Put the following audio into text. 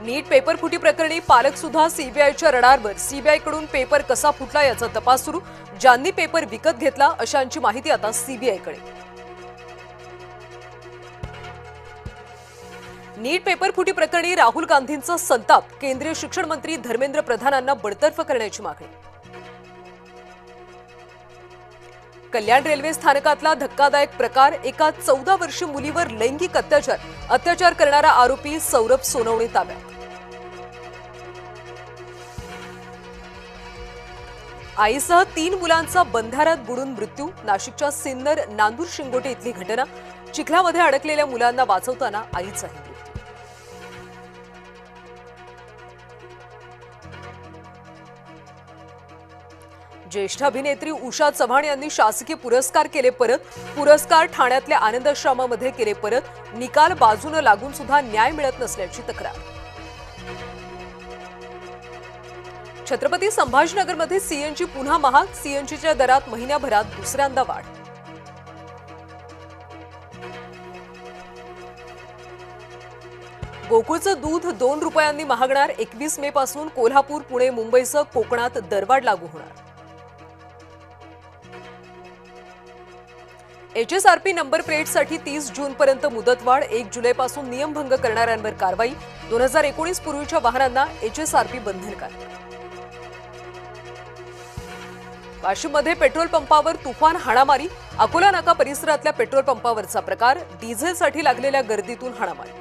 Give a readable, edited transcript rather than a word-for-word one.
नीट paper फुटी प्रकरणी पालक सुद्धा सीबीआयच्या रडारवर. सीबीआयकडून पेपर कसा फुटला याचा तपास सुरू. ज्यांनी पेपर विकत घेतला अशांची माहिती आता सीबीआयकडे. नीट पेपर फुटी प्रकरणी राहुल गांधींचा संताप. केंद्रीय शिक्षण मंत्री धर्मेंद्र प्रधानांना बडतर्फ करण्याची मागणी. कल्याण रेल्वे स्थानकातला धक्कादायक प्रकार. एका 14 वर्षीय मुलीवर लैंगिक अत्याचार करणारा आरोपी सौरभ सोनवणे ताब्यात. आईसह 3 मुलांचा बंधाऱ्यात बुडून मृत्यू. नाशिकच्या सिन्नर नांदूर शिंगोटे इथली घटना. चिखलामध्ये अडकलेल्या मुलांना वाचवताना आईचाही मृत्यू. ज्येष्ठ अभिनेत्री उषा चव्हाण यांनी शासकीय पुरस्कार केले परत. पुरस्कार ठाण्यातल्या आनंदाश्रमामध्ये केले परत. निकाल बाजूने लागून सुद्धा न्याय मिळत नसल्याची तक्रार. छत्रपती संभाजीनगरमध्ये सीएनजी पुन्हा महाग. सीएनजीच्या दरात महिन्याभरात दुसऱ्यांदा वाढ. गोकुळचं दूध 2 रुपयांनी महागणार. 21 मे पासून कोल्हापूर, पुणे, मुंबईसह कोकणात दरवाढ लागू होणार. एचएसआरपी नंबर प्लेटसाठी 30 जूनपर्यंत मुदतवाढ. 1 जुलैपासून नियमभंग करणाऱ्यांवर कारवाई. 2019 पूर्वीच्या वाहनांना एचएसआरपी बंधनकारक. वाशिममध्ये पेट्रोल पंपावर तुफान हाणामारी. अकोला नाका परिसरातल्या पेट्रोल पंपावरचा प्रकार. डिझेलसाठी लागलेल्या गर्दीतून हाणामारी.